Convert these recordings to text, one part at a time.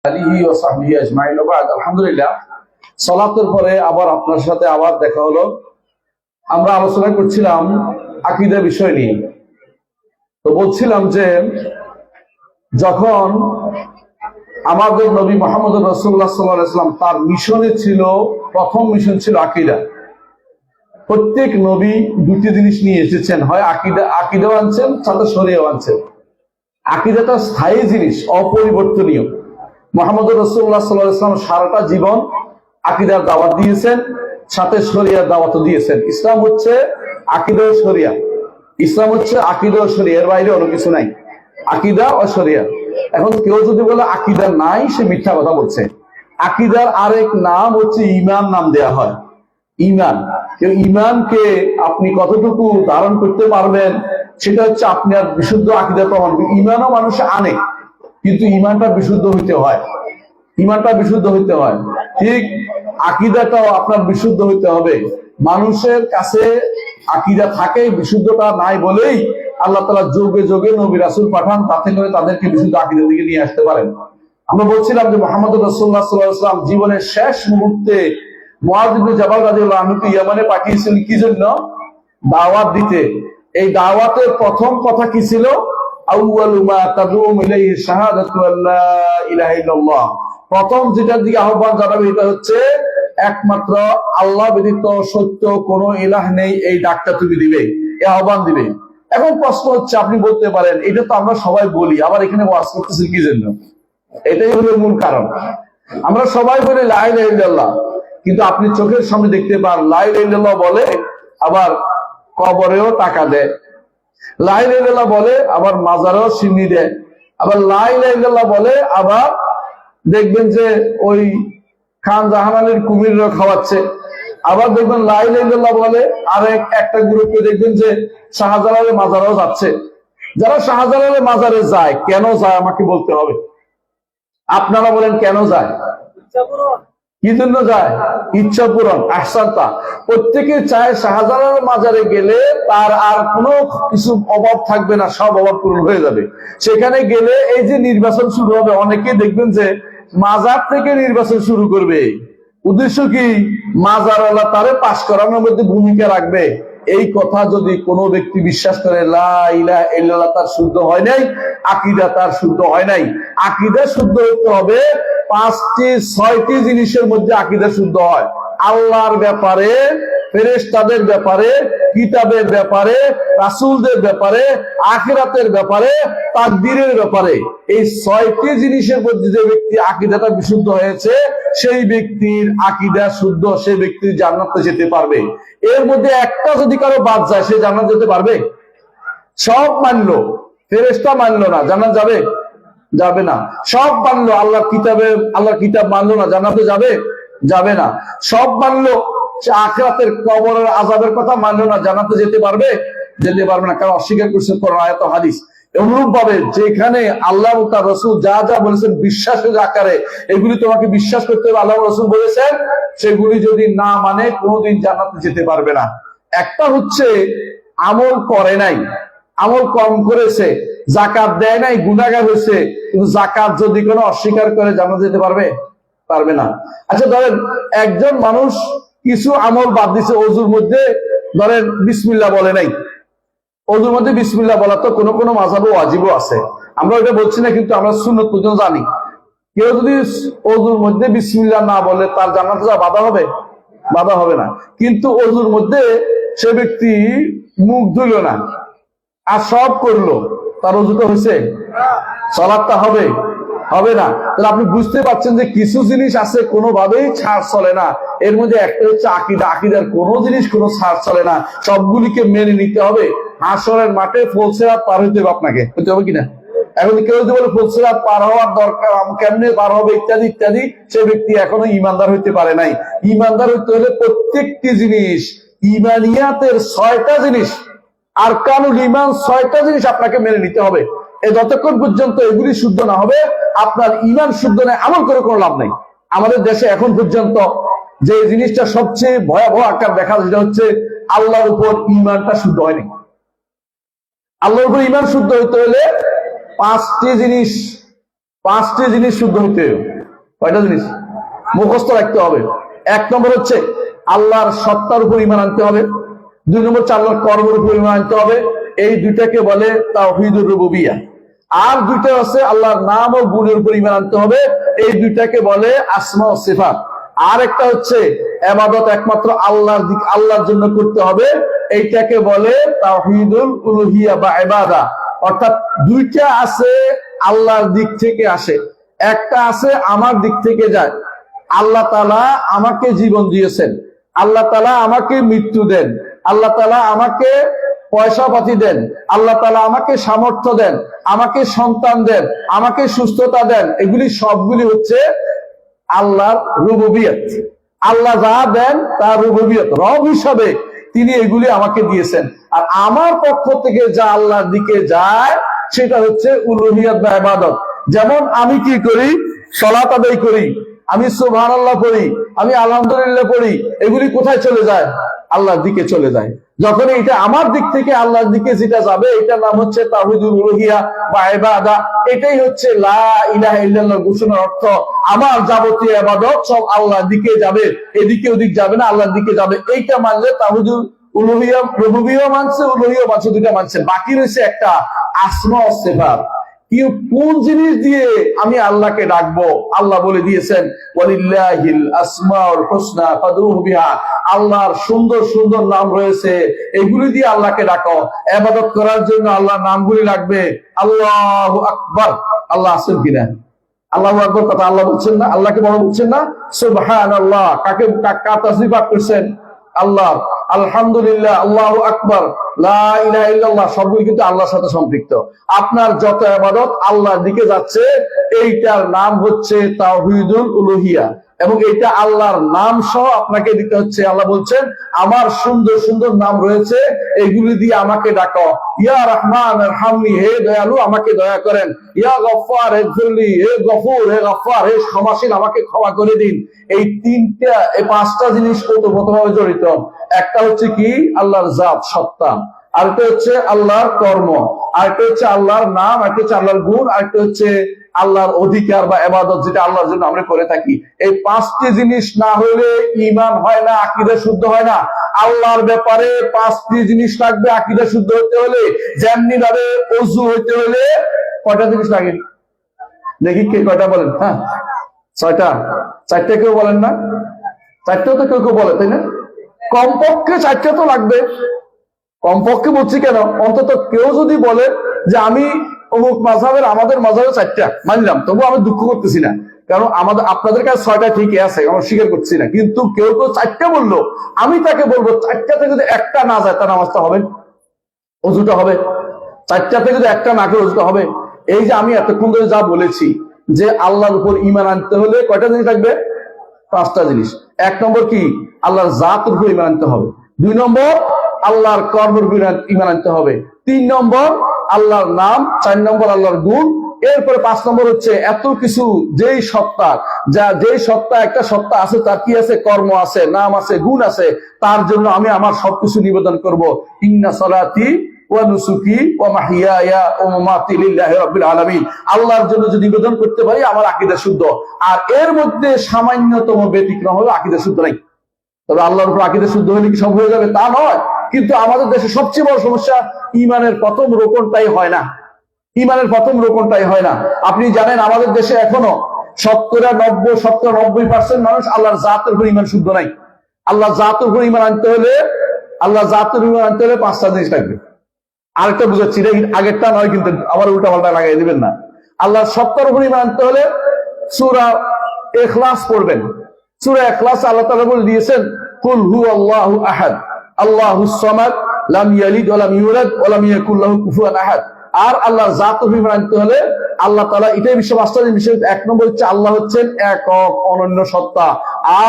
আলহামদুলিল্লাহ, সালাতের পরে আবার আপনার সাথে আবার দেখা হলো। আমরা আলোচনা করছিলাম আকীদা বিষয় নিয়ে। তো বলছিলাম যে যখন আমাদের নবী মুহাম্মদ রাসূলুল্লাহ সাল্লাল্লাহু আলাইহি ওয়াসাল্লাম তার মিশনে ছিল, প্রথম মিশন ছিল আকীদা। প্রত্যেক নবী দুটি জিনিস নিয়ে এসেছেন, হয় আকীদাও আনছেন, সাথে শরীয়ও আনছেন। আকীদাটা স্থায়ী জিনিস, অপরিবর্তনীয়। মুহাম্মদ রাসূলুল্লাহ সাল্লাল্লাহু আলাইহি ওয়াসাল্লাম সারাটা জীবন আকীদার দাওয়াত দিয়েছেন, সাথে শরিয়ার দাওয়াতও দিয়েছেন। ইসলাম হচ্ছে আকীদা ও শরিয়া। ইসলাম হচ্ছে আকীদা ও শরিয়া, এর বাইরে অন্য কিছু নাই। আকীদা ও শরিয়া। এখন কেউ যদি বলে আকীদা নাই, সে মিথ্যা কথা বলছে। আকীদার আরেক নাম হচ্ছে ঈমান, নাম দেয়া হয় ঈমান। ঈমানকে আপনি কতটুকু ধারণ করতে পারবেন, সেটা হচ্ছে আপনার বিশুদ্ধ আকীদা প্রমাণ। ঈমানও মানুষ আনে, কিন্তু ঈমানটা বিশুদ্ধ হইতে হয়। ঈমানটা বিশুদ্ধ হইতে হয়, ঠিক আকীদাটাও আপনার বিশুদ্ধ হইতে হবে। মানুষের কাছে আকীদা থাকে, বিশুদ্ধতা নাই বলেই আল্লাহ তাআলা যুগে যুগে নবী রাসূল পাঠান, তাতে করে তাদেরকে বিশুদ্ধ আকীদার দিকে নিয়ে আসতে পারেন। আমরা বলছিলাম যে মুহাম্মদ রাসূলুল্লাহ সাল্লাল্লাহু আলাইহি ওয়াসাল্লাম জীবনের শেষ মুহূর্তে মুআয ইবনে জাবাল রাদিয়াল্লাহু আনহুকে ইয়ামানে পাঠিয়েছিলেন কি জন্য? দাওয়াত দিতে। এই দাওয়াতের প্রথম কথা কি ছিল? আউয়ালু মা তাদউম ইলাইহি শাহাদাতু আল্লা ইলাহা ইল্লাল্লাহ। প্রথম যেটার দিকে আহ্বান জানাবে এটা হচ্ছে একমাত্র আল্লাহ ব্যতীত সত্য কোনো ইলাহ নেই, এই ডাকটা তুমি দিবে, এই আহ্বান দিবে। এখন প্রশ্ন হচ্ছে, আপনি বলতে পারেন এটা তো আমরা সবাই বলি, আবার এখানে ওয়াজ করতেছি কি জন্য? এটাই হলো মূল কারণ। আমরা সবাই বলি লা ইলাহা ইল্লাল্লাহ, কিন্তু আপনি চোখের সামনে দেখতে পান লা ইলাহা ইল্লাল্লাহ বলে আবার কবরেও টাকা দেয়, লা ইলাহা ইল্লাল্লাহ বলে আবার মাজারেও সিন্নি দেয়, আবার লা ইলাহা ইল্লাল্লাহ বলে আবার দেখবেন যে ওই খান জাহান আলীর কুমিররা খাওয়াচ্ছে। আবার দেখবেন লা ইলাহা ইল্লাল্লাহ বলে আর একটা গ্রুপকে দেখবেন যে শাহজালালের মাজারেও যাচ্ছে। যারা শাহজালালের মাজারে যায়, কেন যায় আমাকে বলতে হবে। আপনারা বলেন কেন যায়? কি জন্য যায়? ইচ্ছা পূরণ, আহসানতা। প্রত্যেকে চায় শাহজালালের মাজারে গেলে তার আর কোনো কিছু অভাব থাকবে না, সব অভাব পূরণ হয়ে যাবে। সেখানে গেলে এই যে নির্বাচন শুরু হবে, অনেকে দেখবেন যে মাজার থেকে নির্বাচন শুরু করবে। উদ্দেশ্য কি? মাজারওয়ালা তারে পাশ করানোর মধ্যে ভূমিকা রাখবে। এই কথা যদি কোনো ব্যক্তি বিশ্বাস করে, লা ইলাহা ইল্লাল্লাহ তার শুদ্ধ হয় নাই, আকীদা তার শুদ্ধ হয় নাই। আকীদা শুদ্ধ হতে হবে 5টি-6টি জিনিসের মধ্যে আকীদা শুদ্ধ হয়। আল্লাহর ব্যাপারে, ফেরেশতাদের ব্যাপারে, কিতাবের ব্যাপারে, রাসূলদের ব্যাপারে, আখিরাতের ব্যাপারে, তাকদীরের ব্যাপারে। এই 6টি জিনিসের মধ্যে যে ব্যক্তি আকীদাটা বিশুদ্ধ হয়েছে, সেই ব্যক্তির আকীদা শুদ্ধ, সেই ব্যক্তি জান্নাতে যেতে পারবে। এর মধ্যে একটা যদি কারো বাদ যায়, সে জান্নাত যেতে পারবে? সব মানলো, ফেরেশতা মানলো না, জান্নাত যাবে? যাবে না। সব মানলো, আল্লাহর কিতাব মানলো না, জান্নাতে যাবে? যাবে না। সব মানলো, সে আখিরাতের কবরের আযাবের কথা মানলো না, জান্নাতে যেতে পারবে? যেতে পারবে না, কারণ অস্বীকার করছে কোরআন আয়াত ও হাদিস। অনুরূপ ভাবে যেখানে আল্লাহ ও তার রাসূল যা যা বলেছেন বিশ্বাসের আকারে, এগুলি তোমাকে বিশ্বাস করতে হবে। আল্লাহ রাসূল বলেছেন, সেগুলি যদি না মানে কোনোদিন জান্নাতে যেতে পারবে না। একটা হচ্ছে আমল করে নাই, আমল কম করেছে, যাকাত দেয় নাই, গুনাহগার হয়েছে, কিন্তু যাকাত যদি কোনো অস্বীকার করে জান্নাতে যেতে পারবে? পারবে না। আচ্ছা ধরেন একজন মানুষ কিছু আমল বাদ দিছে, ওযুর মধ্যে ধরেন বিসমিল্লাহ বলে নাই। ওযুর মধ্যে বিসমিল্লাহ বলা তো কোনো কোনো মাযহাবে ওয়াজিবও আছে, আমরা ওটা বলছি না, কিন্তু আমরা সুন্নাত পর্যন্ত জানি। কেউ যদি ওযুর মধ্যে বিসমিল্লাহ না বলে, তার জান্নাতে যাওয়া বাধা হবে? বাধা হবে না। কিন্তু ওযুর মধ্যে সে ব্যক্তি মুখ ধুইল না আর সব করলো, তার ওযুটা হয়েছে? সালাতটা হবে? হবে না। তাহলে আপনি বুঝতে পারছেন যে কিছু জিনিস আছে কোনোভাবেই ছাড় চলে না। এর মধ্যে একটা হচ্ছে আকীদা। আকীদার কোনো জিনিস কোনো ছাড় চলে না, সবগুলিকে মেনে নিতে হবে। হাশরের মাঠে ফুলসিরাত পার হইতে হবে, আপনাকে হইতে হবে কিনা? এখন কেউ যদি বলে ফুলসিরাত পার হওয়ার দরকার, কেমনে পার হবে ইত্যাদি ইত্যাদি, সে ব্যক্তি এখনো ঈমানদার হইতে পারে নাই। ঈমানদার হইতে হলে প্রত্যেকটি জিনিস, ঈমানিয়াতের 6টা জিনিস, আরকানুল ঈমান 6টা জিনিস আপনাকে মেনে নিতে হবে। যতক্ষণ পর্যন্ত এগুলি শুদ্ধ না হবে, আপনার ঈমান শুদ্ধ নয়, আমল করে কোনো লাভ নাই। আমাদের দেশে এখন পর্যন্ত যে জিনিসটা সবচেয়ে ভয়াবহ আকার দেখা, যেটা হচ্ছে আল্লাহর উপর ঈমানটা শুদ্ধ হয়নি। আল্লাহর উপর ঈমান শুদ্ধ হইতে হলে 5টি জিনিস শুদ্ধ হইতে হবে। কয়টা জিনিস মুখস্থ রাখতে হবে? এক নম্বর হচ্ছে আল্লাহর সত্তার উপর ঈমান আনতে হবে। দুই নম্বর হচ্ছে আল্লাহর কর্মের উপর ঈমান আনতে হবে। এই দুইটাকে বলে তাওহীদুর রুবুবিয়্যাহ। আর দুইটা আছে আল্লাহর নাম ও গুণের উপর ঈমান আনতে হবে, এই দুইটাকে বলে আসমা ও সিফাত। আর একটা হচ্ছে ইবাদত একমাত্র আল্লাহর জন্য করতে হবে, এইটাকে বলে তাওহীদুল উলুহিয়্যাহ বা ইবাদা। অর্থাৎ দুইটা আছে আল্লাহর দিক থেকে আসে, একটা আছে আমার দিক থেকে যায়। আল্লাহ তাআলা আমাকে জীবন দিয়েছেন, আল্লাহ তাআলা আমাকে মৃত্যু দেন, আল্লাহ তাআলা আমাকে পয়সা পাতি দেন, আল্লাহ তাআলা আমাকে সামর্থ্য দেন, আমাকে সন্তান দেন, আমাকে সুস্থতা দেন। এগুলি সবগুলি হচ্ছে আল্লাহর রুবুবিয়ত। আল্লাহ যা দেন তার রুবুবিয়ত, রব হিসাবে তিনি এগুলি আমাকে দিয়েছেন। আর আমার পক্ষ থেকে যা আল্লাহর দিকে যায় সেটা হচ্ছে উলুহিয়ত বা ইবাদত। যেমন আমি কি করি, সালাত আদায় করি, আমি সুবহানাল্লাহ পড়ি, আমি আলহামদুলিল্লাহ পড়ি, এগুলি কোথায় চলে যায়? আল্লাহর দিকে চলে যায়। যখন এটা আমার দিক থেকে আল্লাহর দিকে যেটা যাবে, এটার নাম হচ্ছে তাওহীদুল উলুহিয়্যাহ বা ইবাদা। এটাই হচ্ছে লা ইলাহা ইল্লাল্লাহ ঘোষণার অর্থ। আমার যাবতীয় ইবাদত সব আল্লাহর দিকে যাবে, এদিকে ওদিক যাবে না, আল্লাহর দিকে যাবে। এইটা মানলে তাওহীদুল উলুহিয়্যাহ, রুবুবিয়্যাহ মানছে, উলুহিয়্যাহ মানছে, দুইটা মানছে। বাকি রয়েছে একটা আসমা ও সিফাত। কোন জিনিস দিয়ে আমি আল্লাহকে ডাকবো? আল্লাহ বলে দিয়েছেন ওয়ালিল্লাহিল আসমাউল হুসনা ফাদউহু বিহা। আল্লাহর সুন্দর সুন্দর নাম রয়েছে, এগুলি দিয়ে আল্লাহকে ডাকো। ইবাদত করার জন্য আল্লাহর নামগুলি লাগবে। আল্লাহু আকবার, আল্লাহ আছেন কিনা? আল্লাহু আকবার কথা আল্লাহ বলছেন না? আল্লাহকে বড় বলছেন না? সুবহানাল্লাহ কাকে কার তাসবিহ পাঠ করছেন? আল্লাহ। আলহামদুলিল্লাহ, আল্লাহু আকবার, লা ইলাহা ইল্লাল্লাহ, সবগুলো কিন্তু আল্লাহর সাথে সম্পৃক্ত। আপনার যত ইবাদত আল্লাহর দিকে যাচ্ছে, এইটার নাম হচ্ছে তাওহীদুল উলুহিয়্যাহ। এবং এটা আল্লাহর নাম সহ আপনাকে দিতে হচ্ছে। আল্লাহ বলছেন আমার সুন্দর সুন্দর নাম রয়েছে, এগুলি দিয়ে আমাকে ডাকো। ইয়া রহমান ইরহামনি, হে দয়ালু আমাকে দয়া করেন। ইয়া গফফার ইগফিরলি, হে গফুর, হে গফফার, হে ক্ষমাশীল আমাকে ক্ষমা করে দিন। এই তিনটা, এই পাঁচটা জিনিস ওতপ্রোতভাবে জড়িত। একটা হচ্ছে কি আল্লাহর জাত সত্তা, আরেকটা হচ্ছে আল্লাহর কর্ম, আরেকটা হচ্ছে আল্লাহর নাম, আরেকটা হচ্ছে আল্লাহর গুণ, আরেকটা হচ্ছে আল্লাহর অধিকার বা ইবাদত যেটা আল্লাহর জন্য আমরা করে থাকি। এই পাঁচটি জিনিস না হলে ঈমান হয় না, আকীদা শুদ্ধ হয় না। আল্লাহর ব্যাপারে পাঁচটি জিনিস লাগবে আকীদা শুদ্ধ হতে হলে। যেমনি ভাবে ওযু হইতে হলে কয়টা জিনিস লাগে? দেখি কে কয়টা বলেন? হ্যাঁ, ছয়টা। চারটা কেউ বলেন না? চারটাও তো কেউ কেউ বলে, তাই না? কমপক্ষে চারটা তো লাগবে। কমপক্ষে বলছি কেন, অন্তত কেউ যদি বলে যে আমি অমুক মাযহাবের, আমাদের মাযহাবে চারটা মানলাম, তবু আমি দুঃখ করতেছি না, কারণ আমাদের আপনাদের কাছে ছয়টা ঠিকই আছে, আমরা স্বীকার করছি না। কিন্তু কেউ কেউ চারটা বললো, আমি তাকে বলবো চারটা থেকে যদি একটা না যায় তার নামাজটা হবে, ওযুটা হবে। চারটা থেকে যদি একটা না করে ওযুটা হবে। এই যে আমি এতক্ষণ ধরে যা বলেছি যে আল্লাহর উপর ঈমান আনতে হলে কয়টা জিনিস লাগবে? পাঁচটা জিনিস। এক নম্বর কি আল্লাহর জাতের উপর ঈমান আনতে হবে। দুই নম্বর আল্লাহর কর্মের উপর ঈমান আনতে হবে। তিন নম্বর আল্লাহর নাম। চার নম্বর আল্লাহর গুণ। এরপরে পাঁচ নম্বর হচ্ছে এত কিছু যেই সত্তা, যেই সত্তা, একটা সত্তা আছে, তার কি আছে? কর্ম আছে, নাম আছে, গুণ আছে। তার জন্য আমি আমার সবকিছু নিবেদন করব। ইন্না সালাতি ওয়া নুসুকি ওয়া মাহইয়ায়া ওয়া মামাতি লিল্লাহি রাব্বিল আলামিন। আল্লাহর জন্য যদি নিবেদন করতে পারি, আমার আকীদা শুদ্ধ। আর এর মধ্যে সামান্যতম ব্যতিক্রম হলো আকীদা শুদ্ধ নাই। তবে আল্লাহর উপর আকীদা শুদ্ধ হলে কি সব হয়ে যাবে? তা নয়। কিন্তু আমাদের দেশে সবচেয়ে বড় সমস্যা, ঈমানের প্রথম রোকনটাই হয় না। ঈমানের প্রথম রোকনটাই হয় না। আপনি জানেন আমাদের দেশে এখনো 90% মানুষ আল্লাহর জাতের উপর ঈমান শুদ্ধ নাই। আল্লাহর জাতের উপর ঈমান আনতে হলে, আল্লাহর জাতের উপর ঈমান আনতে হলে পাঁচটা জিনিস লাগবে। আরেকটা বুঝাচ্ছি, আগেরটা নয় কিন্তু, আবার উল্টা পাল্টা লাগাই দিবেন না। আল্লাহর সত্তার উপর ঈমান আনতে হলে সূরা ইখলাস পড়বেন। সূরা ইখলাস আল্লাহ তাআলা বলে দিয়েছেন কুল হুয়াল্লাহু আহাদ আল্লাহুস সামাদ লাম ইয়ালিদ ওয়া লাম ইউলাদ ওয়া লাম ইয়াকুল লাহু কুফুয়ান আহাদ। আর আল্লাহর জাতের উপর ঈমান আনতে হলে আল্লাহ তাআলা, এটাই বিশ্ব বাস্তব বিষয়। এক নম্বর হচ্ছে আল্লাহ হচ্ছেন একক অনন্য সত্তা,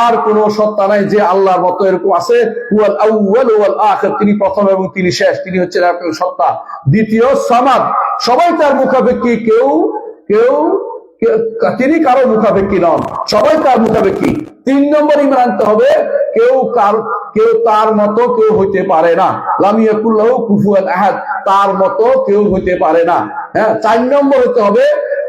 আর কোন সত্তা নাই যে আল্লাহর মতো এরকম আছে। হুয়াল আউয়াল ওয়াল আখির, তিনি প্রথম এবং তিনি শেষ, তিনি হচ্ছেন একক সত্তা। দ্বিতীয় সামাদ, সবাই তার মুখাপেক্ষী, তিনি কারো মুখাপেক্ষী নন, সবাই তার মুখাপেক্ষী। তিন নম্বর ঈমান আনতে হবে কেউ তার মতো কেউ হইতে পারে না। লাম ইয়াকুল লাহু কুফুয়ান আহাদ, তার মতো কেউ হইতে পারে না। হ্যাঁ, চার নম্বর হতে হবে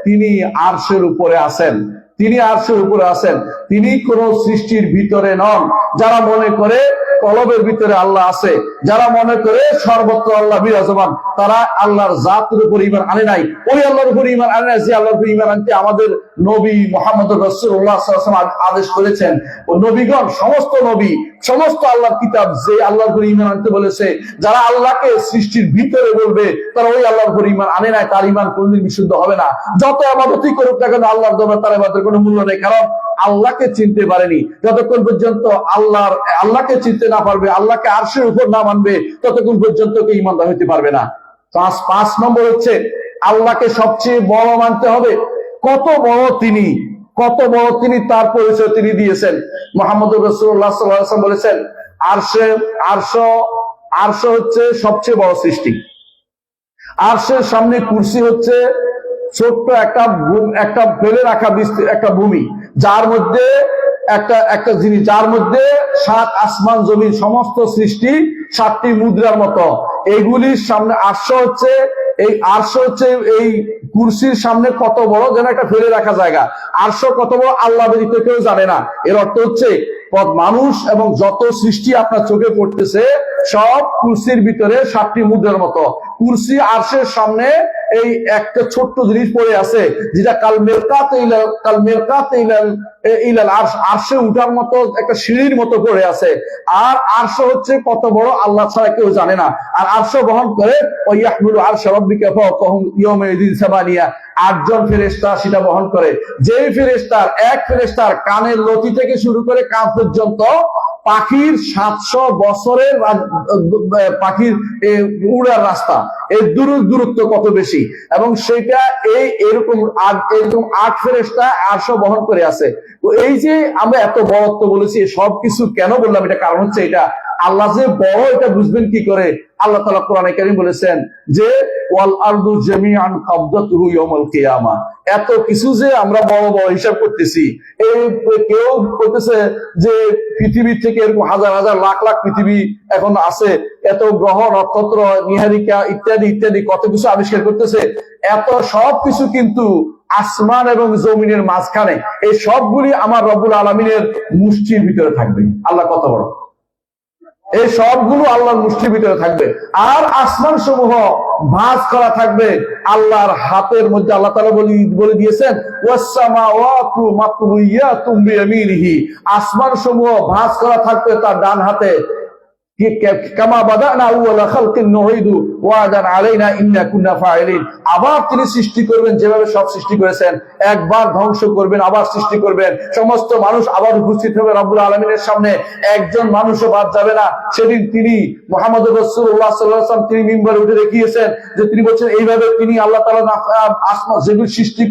তিনি আরশের উপরে আছেন। তিনি আরশের উপরে আছেন, তিনি কোন সৃষ্টির ভিতরে নন। যারা মনে করে কলবের ভিতরে আল্লাহ আছে, যারা মনে করে সর্বত্র আল্লাহ বিরাজমান, তারা আল্লাহর জাতের উপর ঈমান আনে নাই। ওই আল্লাহর উপর ঈমান আনে নাই যে আল্লাহর উপর ঈমান আনতে আমাদের নবী মুহাম্মদ রাসূলুল্লাহ সাল্লাল্লাহু আলাইহি ওয়াসাল্লাম আদেশ করেছেন। ও নবীগণ, সমস্ত নবী, সমস্ত আল্লাহর কিতাব যে আল্লাহর উপর ঈমান আনতে বলেছে, যারা আল্লাহকে সৃষ্টির ভিতরে বলবে, তারা ওই আল্লাহর উপর ঈমান আনে নাই, তার ঈমান কোনদিন বিশুদ্ধ হবে না। যত ইবাদতই করুক না কেন আল্লাহর দরবারে তার ইবাদতের কোনো মূল্য নেই, কারণ আল্লাহকে চিনতে পারেনি। যতক্ষণ পর্যন্ত আল্লাহকে চিনতে না পারবে, আল্লাহকে আরশের উপর না মানবে, ততক্ষণ পর্যন্ত কেউ ঈমানদার হতে পারবে না। 5 নম্বর হচ্ছে আল্লাহকে সবচেয়ে বড় মানতে হবে। কত বড় তিনি, কত বড় তিনি, তার পরিচয় তিনি দিয়েছেন। মুহাম্মদুর রাসূলুল্লাহ সাল্লাল্লাহু আলাইহি ওয়াসাল্লাম বলেছেন, আরশ হচ্ছে সবচেয়ে বড় সৃষ্টি। আরশের সামনে কুরসি হচ্ছে ছোট্ট একটা ফেলে রাখা একটা ভূমি, যার মধ্যে একটা জিনিস, যার মধ্যে 7 আসমান জমিন সমস্ত সৃষ্টি 7টি মুদ্রার মতো। এইগুলির সামনে আরশ হচ্ছে এই কুরসির সামনে কত বড়, যেন একটা ফেলে রাখা জায়গা। আরশ কত বড় আল্লাহ ব্যতীত কেউ জানে না। এর অর্থ হচ্ছে মানুষ এবং যত সৃষ্টি আপনার চোখে পড়তেছে সব কুরসির ভিতরে 7টি মুদ্রার মতো। কুরসি আরশের সামনে এই একটা ছোট্ট জিনিস পড়ে আছে, যেটা আরশে উঠার মতো একটা সিঁড়ির মতো পড়ে আছে। আর আরশ হচ্ছে কত বড় আল্লাহ ছাড়া কেউ জানে না। আর আরশ বহন করে ওই ইয়াহমিলু আরশা রাব্বিকা ফাওকাহুম ইয়াওমা ইযিন সামানিয়া, 8 জন ফেরেশতা সেটা বহন করে। যেই ফেরেশতার এক ফেরেশতার কানের লতি থেকে শুরু করে কান পর্যন্ত পাখির 700 বছরের পাখির উড়ার রাস্তা, এর দূরত্ব কত বেশি, এবং সেটা এরকম 8 ফেরেশতা আরশ বহন করে আছে। তো এই যে আমরা এত বড়ত্ব বলেছি, সবকিছু কেন বললাম, এটা কারণ হচ্ছে এটা আল্লাহ যে বড়, এটা বুঝবেন কি করে? আল্লাহ তাআলা কোরআনে কারীম বলেছেন যে ওয়াল আরদু জামিআন কাবদাতুহু ইয়াউমাল কিয়ামা। এত কিছু যে আমরা বড় বড় হিসাব করতেছি, কেউ বলতেছে যে পৃথিবী থেকে এরকম হাজার হাজার লাখ লাখ পৃথিবী এখন আছে, এত গ্রহ নক্ষত্র নিহারিকা ইত্যাদি ইত্যাদি কত কিছু আবিষ্কার করতেছে। এত সব কিছু কিন্তু আসমান এবং জমিনের মাঝখানে, এই সবগুলি আমার রব্বুল আলামিনের মুষ্টির ভিতরে থাকবে। আল্লাহ কত বড়, এই সবগুলো আল্লাহর মুষ্টির ভিতরে থাকবে। আর আসমান সমূহ ভাঁজ করা থাকবে আল্লাহর হাতের মধ্যে। আল্লাহ তাআলা বলে দিয়েছেন ওয়াসসামাওয়াতু মাতউইয়াতুম বিয়ামিনিহি, আসমান সমূহ ভাঁজ করা থাকবে তার ডান হাতে। কামা বাদানা আউওয়ালা খালকিন নুঈদু ওয়াদান আলাইনা ইন্না কুন্না ফাইলিন। আবার তিনি সৃষ্টি করবেন যেভাবে সব সৃষ্টি করেছেন, একবার ধ্বংস করবেন আবার সৃষ্টি করবেন, সমস্ত মানুষ আবার উপস্থিত হবে রব্বুল আলামিনের সামনে, একজন মানুষও বাদ যাবে না। সেদিন তিনি মুহাম্মদুর রাসূলুল্লাহ সাল্লাল্লাহু আলাইহি ওয়াসাল্লাম তিনি মিম্বরে উঠে দেখিয়েছেন যে তিনি বলছেন এইভাবে তিনি আল্লাহ তাআলা আসমান যেগুলি সৃষ্টি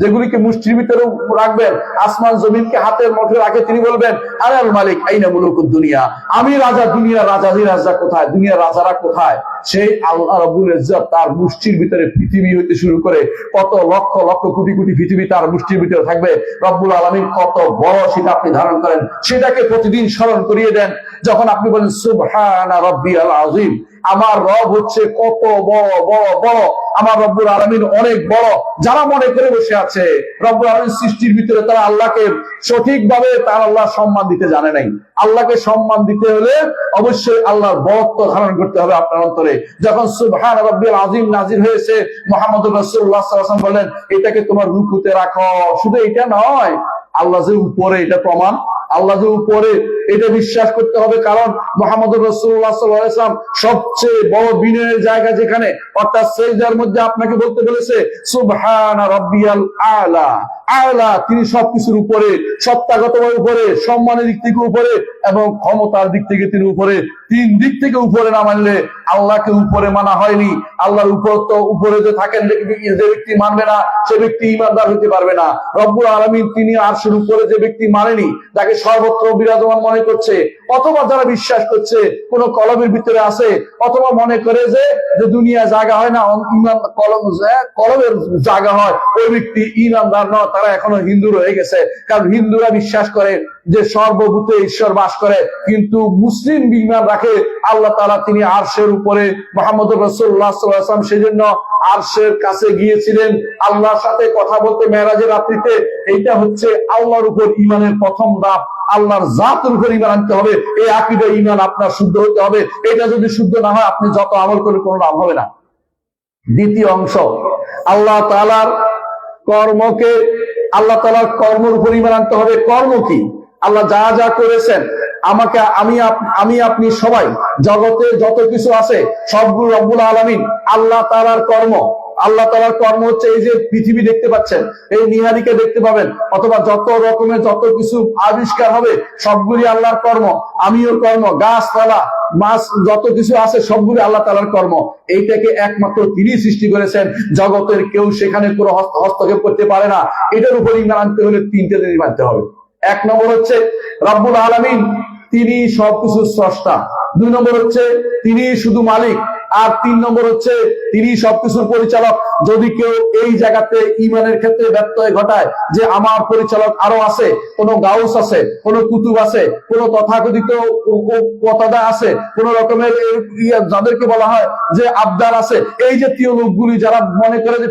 যেগুলিকে মুষ্টির ভিতরে রাখবেন, আসমান জমিনকে হাতের মুঠোয় রাখে তিনি বলবেন আনাল মালিক আইনা মুলুকুদ দুনিয়া, আমি রাজা, দুনিয়ার রাজা কোথায়, দুনিয়ার রাজারা কোথায়? সেই আল্লাহ রাব্বুল ইজ্জত তার মুষ্টির ভিতরে পৃথিবী হইতে শুরু করে কত লক্ষ লক্ষ কোটি কোটি পৃথিবী তার মুষ্টির ভিতরে থাকবে। রব্বুল আলামিন কত বড় সেটা আপনি ধারণ করেন, সেটাকে প্রতিদিন স্মরণ করিয়ে দেন। যখন আপনি বলেন সুবহানা রাব্বিয়াল আযীম, আমার রব হচ্ছে কত বড় বড় বড়, আমার রব্বুল আলামিন অনেক বড়। যারা মনে করে বসে আছে রব্বুল আলামিন সৃষ্টির ভিতরে, তারা আল্লাহকে সঠিকভাবে তার আল্লাহ সম্মান দিতে জানে নাই। আল্লাহকে সম্মান দিতে হলে অবশ্যই আল্লাহর বড়ত্ব ধারণ করতে হবে আপনার অন্তরে। যখন সুবহান রাব্বিয়াল আযীম নাযিল হয়েছে, মুহাম্মদুর রাসূলুল্লাহ সাল্লাল্লাহু আলাইহি ওয়াসাল্লাম বলেন এটাকে তোমার রুকুতে রাখো। শুধু এটা নয়, আল্লাহ যে উপরে এটা প্রমাণ, আল্লাহ যে উপরে এটা বিশ্বাস করতে হবে। কারণ মুহাম্মদুর রাসূলুল্লাহ সাল্লাল্লাহু আলাইহি ওয়াসাল্লাম সবচেয়ে বড় বিনয়ের জায়গা যেখানে, অর্থাৎ সিজদার মধ্যে আপনাকে বলতে বলেছে সুবহানা রাব্বিয়াল আলা। আলা তিনি সবকিছুর উপরে, সত্তাগতভাবে উপরে, সম্মানের দিক থেকে উপরে এবং ক্ষমতার দিক থেকে তিনি উপরে। 3 দিক থেকে উপরে না মানলে আল্লাহকে উপরে মানা হয়নি। আল্লাহর উপর তো উপরে যে থাকেন যে ব্যক্তি মানবে না সে ব্যক্তি ঈমানদার হতে পারবে না। রব্বুল আলামিন তিনি আরশের উপরে যে ব্যক্তি মানেনি, যাকে সর্বত্র বিরাজমান মনে করছে, অথবা যারা বিশ্বাস করছে কোন কলমের ভিতরে আছে, অথবা মনে করে যে দুনিয়া জায়গা হয় না, ইমান কলমের জায়গা হয়, ওই ব্যক্তি ঈমানদার নয়, তারা এখনো হিন্দু রয়ে গেছে। কারণ হিন্দুরা বিশ্বাস করে যে সর্বভূতে ঈশ্বর বাস করে, কিন্তু মুসলিম ঈমান রাখে আল্লাহ তাআলা তিনি আরশের উপরে, মুহাম্মদ রাসূলুল্লাহ সাল্লাল্লাহু আলাইহি ওয়াসাল্লাম সেজন্য আরশের কাছে গিয়েছিলেন আল্লাহর সাথে কথা বলতে মেরাজের রাত্রিতে। এইটা হচ্ছে আল্লাহর উপর ঈমানের প্রথম ধাপ। আল্লাহর জাতের উপর ঈমান আনতে হবে, এই আকীদা ঈমান আপনার শুদ্ধ হতে হবে। এটা যদি শুদ্ধ না হয় আপনি যত আমল করে কোনো লাভ হবে না। দ্বিতীয় অংশ, আল্লাহ তাআলার কর্মকে, আল্লাহ তাআলার কর্মের উপর ঈমান আনতে হবে। কর্ম কি? আল্লাহ যা যা করেছেন আমাকে, আমি আপনি সবাই, জগতে যত কিছু আছে সবগুলো রব্বুল আলামিন আল্লাহ তাআলার কর্ম। আল্লাহ তাআলার কর্ম হচ্ছে এই যে পৃথিবী দেখতে পাচ্ছেন, এই নিহারিকা দেখতে পাবেন, অথবা যত রকমের যত কিছু আবিষ্কার হবে সবগুলি আল্লাহর কর্ম। আমিও কর্ম, গাছপালা মাছ যত কিছু আছে সবগুলি আল্লাহ তাআলার কর্ম। এইটাকে একমাত্র তিনি সৃষ্টি করেছেন, জগতের কেউ সেখানে কোনো হস্তক্ষেপ করতে পারে না। এটার উপর ঈমান আনতে হলে তিনটে জিনিস মানতে হবে। এক নম্বর হচ্ছে রব্বুল আলামিন তিনি সবকিছুর স্রষ্টা। দুই নম্বর হচ্ছে তিনি শুধু মালিক। আর তিন নম্বর হচ্ছে তিনি সবকিছুর পরিচালক। যদি কেউ এই জায়গাতে ঈমানের ক্ষেত্রে ব্যত্যয় ঘটায় যে আমার পরিচালক আরো আছে, কোন গাউস আছে, কোন কুতুব আছে, কোন তথাকথিত পতাদা আছে, কোন রকমের যাদেরকে বলা হয় যে আবদার আছে, এই জাতীয় লোকগুলি যারা মনে করে যে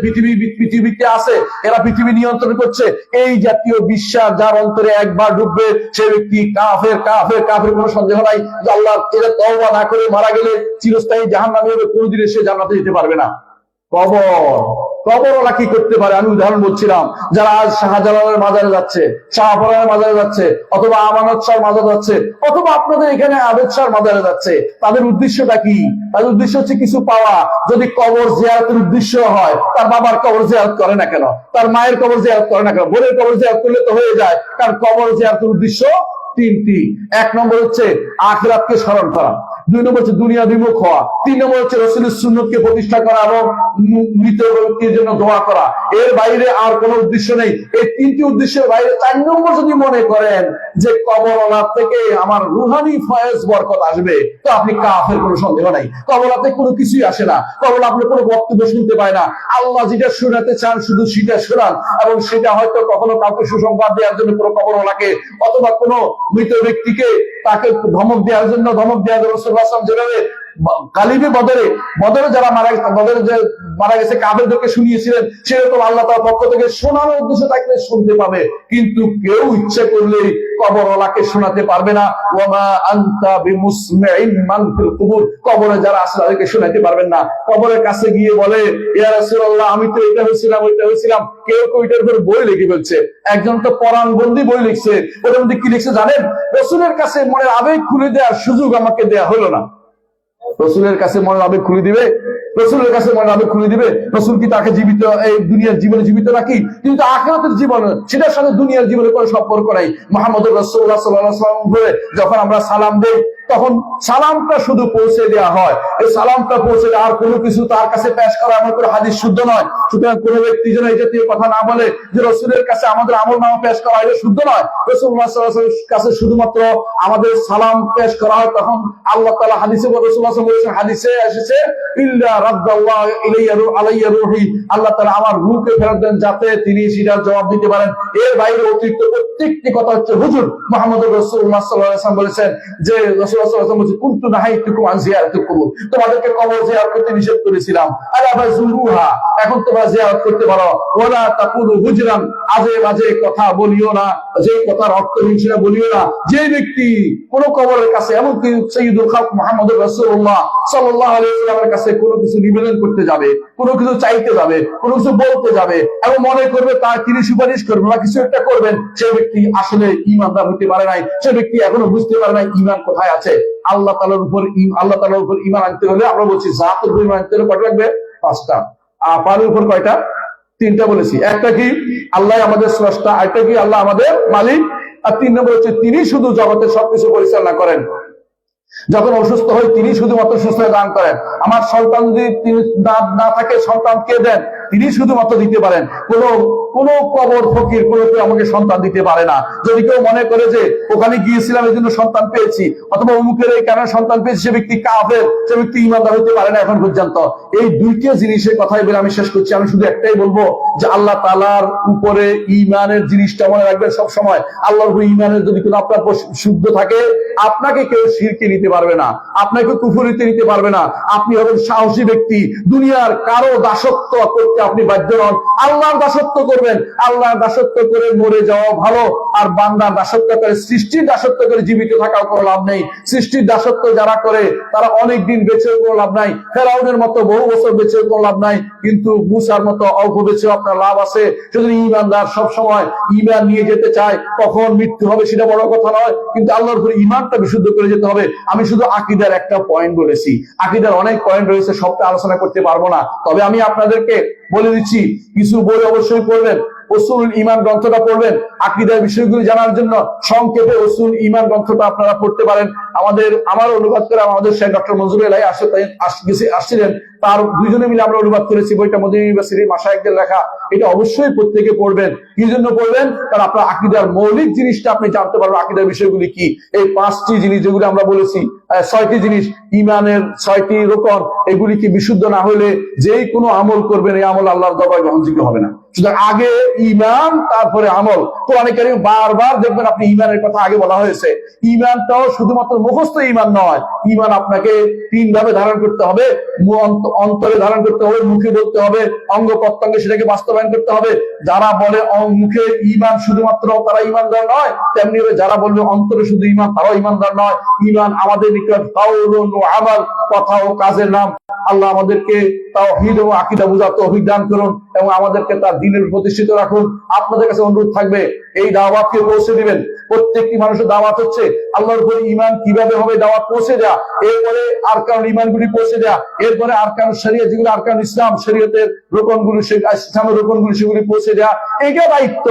পৃথিবীতে আছে, এরা পৃথিবী নিয়ন্ত্রণ করছে, এই জাতীয় বিশ্বাস যার অন্তরে একবার ঢুকবে সে ব্যক্তি কাফের। কাফের কাফের কোনো সন্দেহ নাই যে আল্লাহ এরা তওবা না করে মারা গেলে চিরস্থায়ী জাহান্নামে হবে, কোনদিন সে জান্নাতে যেতে পারবে না। কবরওয়ালা কি করতে পারে? আমি উদাহরণ বলছিলাম, যারা আজ শাহজালালের মাজারে যাচ্ছে, শাহপরানের মাজারে যাচ্ছে, অথবা আমানত শাহর মাজারে যাচ্ছে, অথবা আপনাদের এখানে আবেদ শাহর মাজারে যাচ্ছে, তাদের উদ্দেশ্যটা কি? তাদের উদ্দেশ্য হচ্ছে কিছু পাওয়া। যদি কবর জিয়ারতের উদ্দেশ্য হয়, তার বাবার কবর জিয়ারত করে না কেন? তার মায়ের কবর জিয়ারত করে না কেন? বোনের কবর জিয়ারত করলে তো হয়ে যায়। কারণ কবর জিয়ারতের উদ্দেশ্য তিনটি। এক নম্বর হচ্ছে আখিরাতকে স্মরণ করা, দুই নম্বর হচ্ছে দুনিয়া বিমুখ হওয়া, তিন নম্বর হচ্ছে রাসূলের সুন্নতকে প্রতিষ্ঠা করা এবং মৃত ব্যক্তির জন্য দোয়া করা। এর বাইরে আর কোনো উদ্দেশ্য নেই। এই তিনটি উদ্দেশ্যের বাইরে চার নম্বর যদি মনে করেন যে কবরওয়ালা থেকে আমার রুহানি ফয়েজ বরকত আসবে, তো আপনি কাফের, কোনো সন্দেহ নাই। কবরওয়ালাতে কোনো কিছুই আসে না। কবরওয়ালা আপনি কোনো বক্তব্য শুনতে পায় না। আল্লাহ যেটা শোনাতে চান শুধু সেটা শোনান, এবং সেটা হয়তো কখনো কাউকে সুসংবাদ দেওয়ার জন্য কোনো কবরওয়ালাকে, অথবা কোনো মৃত ব্যক্তিকে তাকে ধমক দেওয়ার জন্য ধমক দেওয়া রাসূলুল্লাহ সাল্লাল্লাহু আলাইহি ওয়াসাল্লাম যেভাবে গালিবে বদরে যারা মারা গেছে কাফেরদেরকে শুনিয়েছিলেন, সেরকম আল্লাহ তাআলার পক্ষ থেকে শোনানোর উদ্দেশ্য থাকলে শুনতে পাবে। কিন্তু কেউ ইচ্ছা করলেই কবরওয়ালাকে শোনাতে পারবে না। ওয়ামা আনতা বিমুসমিইন মান ফিল কুবুর, কবরে যারা আছে তাদেরকে শোনাতে পারবেন না। কবরের কাছে গিয়ে বলে ইয়া রাসূলুল্লাহ আমি তো এটা হয়েছিলাম ওইটা হয়েছিলাম, কেউ ওইটার উপর বই লিখে ফেলছে। একজন তো পরাণবন্দি বই লিখছে, ওটার মধ্যে কি লিখছে জানেন? রাসূলের কাছে মনের আবেগ খুলে দেওয়ার সুযোগ আমাকে দেয়া হলো না। রসুলের কাছে মনের আবেগ খুলে দিবে? রসুলের কাছে মনের আবেগ খুলে দিবে? রসুল কি তাকে জীবিত, এই দুনিয়ার জীবনে জীবিত নাকি? কিন্তু আখিরাতের জীবন, সেটার সাথে দুনিয়ার জীবনে কোনো সম্পর্ক নাই। মুহাম্মদ রাসূলুল্লাহ সাল্লাল্লাহু আলাইহি ওয়াসাল্লাম বলে যখন আমরা সালাম দেই, তখন সালামটা শুধু পৌঁছে দেওয়া হয়। এই সালামটা পৌঁছে দেওয়া, আর কোনো কিছু তার কাছে পেশ করা আমার কোনো হাদিস শুদ্ধ নয়। সুতরাং কোনো ব্যক্তি যেন এই জাতীয় কথা না বলে যে রসুলের কাছে আমাদের আমলনামা পেশ করা, এটা শুদ্ধ নয়। রাসূলুল্লাহ সাল্লাল্লাহু আলাইহি ওয়াসাল্লামের কাছে শুধুমাত্র আমাদের সালাম পেশ করা হয়। তখন আল্লাহ তাআলা হাদিসে রাসূলুল্লাহ সাল্লাল্লাহু আলাইহি ওয়াসাল্লাম হাদিসে এসেছে ইল্লা রাদ্দাল্লাহু আলাইয়া রূহি, আল্লাহ তাআলা আমার রূহকে ফেরত দেন যাতে তিনি সেটার জবাব দিতে পারেন। এর বাইরে অতিরিক্ত প্রত্যেকটি কথা হচ্ছে হুজুর। মুহাম্মদ রাসূলুল্লাহ সাল্লাল্লাহু আলাইহি ওয়াসাল্লাম বলেছেন যে রাসূলুল্লাহ সাল্লাল্লাহু আলাইহি ওয়াসাল্লাম বলেছেন কুনতু নাহাইতুকুম আন জিয়ারাতিল কুবুর, তোমাদেরকে কবর জিয়ারত করতে নিষেধ করেছিলাম। আলা ফাজুরুহা, এখন তোমরা জিয়ারত করতে পারো। ওয়ালা তাকুলু হুজরান, আজে বাজে কথা বলিও না, যে কথার অর্থহীন সেটা বলিও না। যে ব্যক্তি কোন কবরের কাছে, এমনকি সাইয়্যিদুল খালক মুহাম্মদ রাসূলুল্লাহ সাল্লাল্লাহু আলাইহি ওয়াসাল্লামের কাছে কোনো কিছু নিবেদন করতে যাবে, কোনো কিছু চাইতে যাবে, কোনো কিছু বলতে যাবে, এবং মনে করবে তার তিনি সুপারিশ করবেন বা কিছু একটা করবেন, সে ব্যক্তি আসলে ঈমানদার হতে পারে নাই। সে ব্যক্তি এখনো বুঝতে পারে নাই ঈমান কোথায় আছে। আল্লাহ তাআলার উপর ঈমান আনতে হলে আমরা বলছি জাতের উপর ঈমান আনতে হলে কয়টা লাগবে? 5টা। আফালের উপর কয়টা? 3টা বলেছি। একটা কি আল্লাহ আমাদের স্রষ্টা, আরেকটা কি আল্লাহ আমাদের মালিক, আর 3 নম্বর হচ্ছে তিনি শুধু জগতের সবকিছু পরিচালনা করেন। যখন অসুস্থ হয় তিনি শুধুমাত্র সুস্থতা দান করেন। আমার সন্তান যদি তিনি না থাকে, সন্তান কে দেন? তিনি শুধুমাত্র দিতে পারেন। কোন কবর ফকির কোনো কেউ আমাকে সন্তান দিতে পারে না। যদি কেউ মনে করে যে ওখানে গিয়েছিলাম এই জন্য সন্তান পেয়েছি, অথবা অমুকের এই কারণে সন্তান পেয়েছি, সে ব্যক্তি কাফের, সে ব্যক্তি ঈমানদার হতে পারে না এখন পর্যন্ত। এই দুইটা জিনিসের কথাই বলে আমি শেষ করছি। আমি শুধু একটাই বলবো যে আল্লাহ তাআলার উপরে ঈমানের জিনিসটা মনে রাখবেন সব সময়। আল্লাহর উপরে ঈমানের যদি কোনো আপনার শুদ্ধ থাকে, আপনাকে কেউ শিরকে নিতে পারবে না, আপনাকে কুফরিতে নিতে পারবে না। আপনি হবেন সাহসী ব্যক্তি, দুনিয়ার কারো দাসত্ব করতে আপনি বাধ্য নন, আল্লাহর দাসত্ব করবেন। আল্লাহর দাসত্ব করে মরে যাওয়া ভালো, আর বান্দার দাসত্ব করে, সৃষ্টির দাসত্ব করে জীবিত থাকাও কোনো লাভ নেই। সৃষ্টির দাসত্ব যারা করে তারা অনেক দিন বেঁচেও কোনো লাভ নাই, ফেরাউনের মতো বহু বছর বেঁচেও কোনো লাভ নাই, কিন্তু মুসার মতো অল্প বেঁচেও আপনার লাভ আছে। যদি ঈমানদার সব সময় ঈমান নিয়ে যেতে চায়, কখন মৃত্যু হবে সেটা বড় কথা নয়, কিন্তু আল্লাহর উপরে ঈমানটা বিশুদ্ধ করে যেতে হবে। আমি শুধু আকীদার একটা পয়েন্ট বলেছি, আকীদার অনেক পয়েন্ট রয়েছে, সবটা আলোচনা করতে পারবো না। তবে আমি আপনাদেরকে বলে দিচ্ছি, কিছু বই অবশ্যই পড়বেন, উসুলুল ঈমান গ্রন্থটা পড়বেন আকীদার বিষয়গুলি জানার জন্য। সংক্ষেপে উসুলুল ঈমান গ্রন্থটা আপনারা পড়তে পারেন। আমার অনুবাদ করে আমাদের শেখ ডক্টর মনজুরুল ইলাহি আসছিলেন, তার দুইজনে মিলে আমরা অনুবাদ করেছি বইটা, মদিনা ইউনিভার্সিটির মাশায়েখদের লেখা। এটা অবশ্যই প্রত্যেকে পড়বেন। কি জন্য পড়বেন? কারণ আপনার আকীদার মৌলিক জিনিসটা আপনি জানতে পারবেন, আকীদার বিষয়গুলি কি। এই 5টি জিনিস যেগুলো আমরা বলেছি, 6টি জিনিস, ঈমানের 6টি রকম, এগুলি কি বিশুদ্ধ না হলে যেই কোনো আমল করবেন, এই আমল আল্লাহর দরবারে গ্রহণযোগ্য হবে না। সুতরাং আগে ঈমান, তারপরে আমল। কোরআনে কারীমে বারবার দেখবেন আপনি ঈমানের কথা আগে বলা হয়েছে। ঈমানটাও শুধুমাত্র মুখস্থ ঈমান নয়, ঈমান আপনাকে 3 ভাবে ধারণ করতে হবে। অন্তরে ধারণ করতে হবে, মুখে বলতে হবে, অঙ্গ প্রত্যঙ্গে সেটাকে বাস্তবায়ন করতে হবে। যারা বলে মুখে ঈমান শুধুমাত্র, তারা ঈমানদার নয়। তেমনি যারা বলবে অন্তরে শুধু ঈমান, তারাও ঈমানদার নয়। ঈমান আমাদের নিকট কাউলুন ওয়া আমাল, কথা ও কাজের নাম। আল্লাহ আমাদেরকে তাওহীদ ও আকীদা বুঝার তৌফিক দান করুন এবং আমাদেরকে তার দ্বীনের প্রতিষ্ঠিত রাখুন। আপনাদের কাছে অনুরোধ থাকবে, এই দাওয়াতকে পৌঁছে দিবেন। প্রত্যেকটি মানুষের দাওয়াত হচ্ছে আল্লাহর উপরে ঈমান কিভাবে হবে, দাওয়াত পৌঁছে দেয়া, এরপরে আরকানুল ঈমানগুলি পৌঁছে দেয়া, এরপরে আরকানুল শরিয়ত, যেগুলো আরকানুল ইসলাম, শরীয়তের রুকনগুলো, ইসলামের রুকনগুলো, সেগুলি পৌঁছে দেয়া, এইটা দায়িত্ব।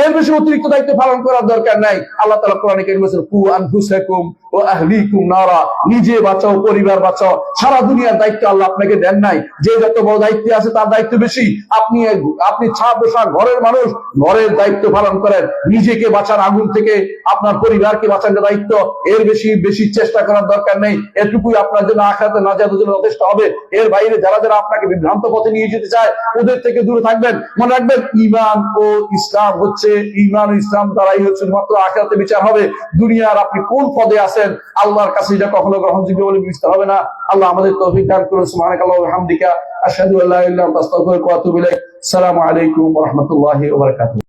এর বেশি অতিরিক্ত দায়িত্ব পালন করার দরকার নাই। আল্লাহ তাআলা কোরআনে কারীমে বলেছেন, কু আনফুসাকুম ওয়া আহলিকুম নারা, নিজে বাঁচাও, পরিবার বাঁচাও। সারা দুনিয়ার দায়িত্ব আল্লাহ আপনাকে দেন নাই। যে যত বড় দায়িত্বে আছে তার দায়িত্ব বেশি। আপনি ছাদ বসা ঘরের মানুষ, ঘরের দায়িত্ব পালন করেন। নিজেকে বাঁচার আগুন থেকে আপনার পরিবারকে বাঁচানোর দায়িত্ব। এর বেশি চেষ্টা করার দরকার নেই। এটুকুই আপনার জন্য আখিরাতে নাজাতের জন্য যথেষ্ট হবে। এর বাইরে যারা আপনাকে বিভ্রান্ত পথে নিয়ে যেতে চায়, ওদের থেকে দূরে থাকবেন। মনে রাখবেন, ঈমান ও ইসলাম হচ্ছে, ঈমান ও ইসলাম দ্বারাই হচ্ছে মাত্র আখিরাতে বিচার হবে। দুনিয়ার আপনি কোন পদে আছেন, আল্লাহর কাছে এটা কখনো গ্রহণযোগ্য বলে বিবেচিত হবে না। আল্লাহ আমাদের তৌফিক দান করুন। সুবহানাকাল্লাহি ওয়া বিহামদিকা, আশহাদু আল্লা ইলাহা ইল্লা আনতা, আস্তাগফিরুকা ওয়া আতুবু ইলাইক। আসসালামু আলাইকুম ওয়া রাহমাতুল্লাহি ওয়া বারাকাতুহু।